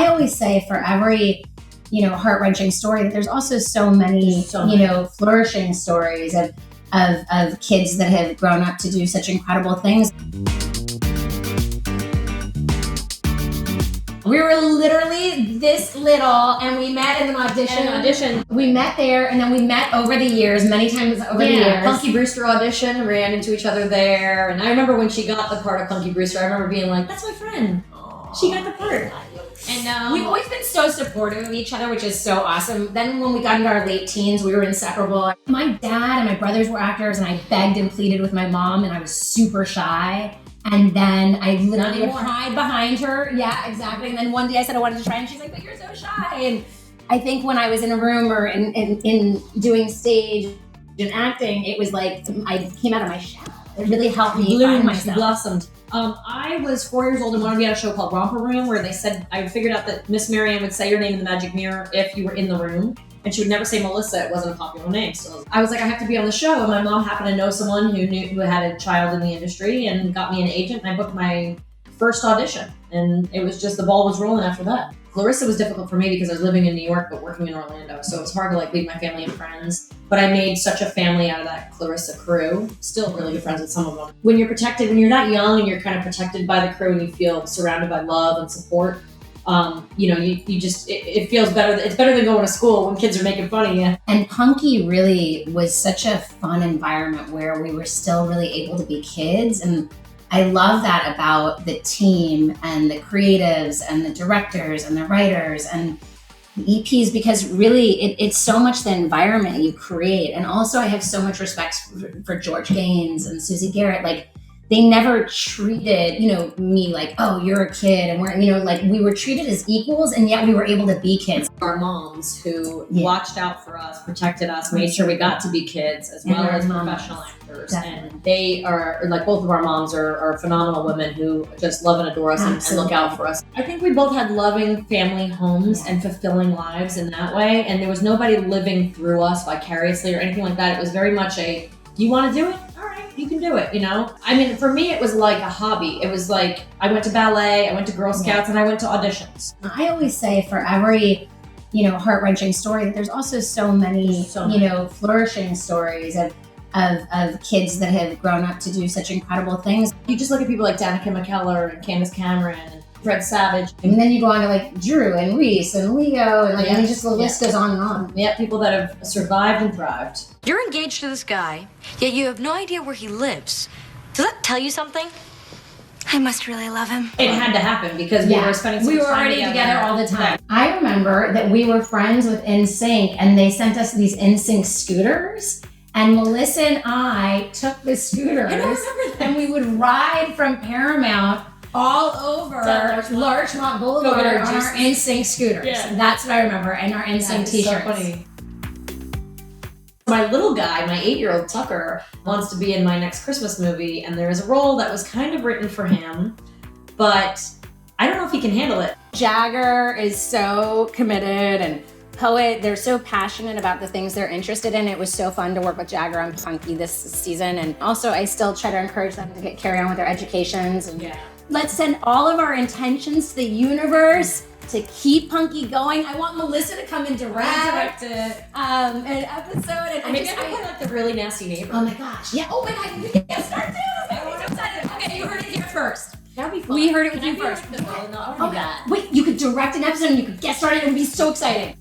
I always say for every, heart-wrenching story, that there's also so many, flourishing stories of kids that have grown up to do such incredible things. We were literally this little, and we met in an audition. We met there, and then we met over the years, many times over the years. Punky Brewster audition, ran into each other there. And I remember when she got the part of Punky Brewster, I remember being like, that's my friend. She got the part. And we've always been so supportive of each other, which is so awesome. Then when we got into our late teens, we were inseparable. My dad and my brothers were actors, and I begged and pleaded with my mom, and I was super shy. And then I literally would hide behind her. Yeah, exactly. And then one day I said I wanted to try, and she's like, but you're so shy. And I think when I was in a room or in doing stage and acting, it was like I came out of my shell. It really helped me find myself. Blossomed. I was 4 years old and wanted to be on a show called Romper Room, where they said, I figured out that Miss Marianne would say your name in the magic mirror if you were in the room. And she would never say Melissa. It wasn't a popular name. So I was like, I have to be on the show. And my mom happened to know someone who had a child in the industry and got me an agent. And I booked my first audition. And it was just, the ball was rolling after that. Clarissa was difficult for me because I was living in New York, but working in Orlando. So it was hard to leave my family and friends. But I made such a family out of that Clarissa crew. Still really good friends with some of them. When you're that young and you're kind of protected by the crew and you feel surrounded by love and support, it feels better. It's better than going to school when kids are making fun of you. And Punky really was such a fun environment where we were still really able to be kids. And I love that about the team and the creatives and the directors and the writers and the EPs, because really it's so much the environment you create. And also I have so much respect for George Gaines and Susie Garrett. They never treated, me like, oh, you're a kid. And we're, we were treated as equals, and yet we were able to be kids. Our moms who watched out for us, protected us, made sure we got to be kids as well as professional actors. Definitely. And they are, both of our moms are phenomenal women who just love and adore us and look out for us. I think we both had loving family homes and fulfilling lives in that way. And there was nobody living through us vicariously or anything like that. It was very much you want to do it? You can do it, I mean, for me, it was like a hobby. It was like, I went to ballet, I went to Girl Scouts, and I went to auditions. I always say for every, heart-wrenching story, that there's also so many, flourishing stories of kids that have grown up to do such incredible things. You just look at people like Danica McKellar and Candace Cameron and Fred Savage. And then you go on to Drew and Reese and Leo and and just the list goes on and on. Yeah, people that have survived and thrived. You're engaged to this guy, yet you have no idea where he lives. Does that tell you something? I must really love him. It had to happen because we were spending so much time together. We were already together all the time. I remember that we were friends with NSYNC, and they sent us these NSYNC scooters. And Melissa and I took the scooters and we would ride from Paramount all over Larchmont Boulevard on our NSYNC scooters. Yeah. That's what I remember, and our NSYNC t-shirts. So funny. My little guy, my 8-year-old Tucker, wants to be in my next Christmas movie, and there is a role that was kind of written for him, but I don't know if he can handle it. Jagger is so committed, and Poet, they're so passionate about the things they're interested in. It was so fun to work with Jagger and Punky this season, and also I still try to encourage them to carry on with their educations. And let's send all of our intentions to the universe to keep Punky going. I want Melissa to come and direct an episode. And maybe I put the really nasty neighbor. Oh my gosh. Yeah. Oh my God. You can start too. I'm so excited. Okay, you heard it here first. That'd be fun. We heard it with you first. No, I don't do that. Wait, you could direct an episode and you could get started. It would be so exciting.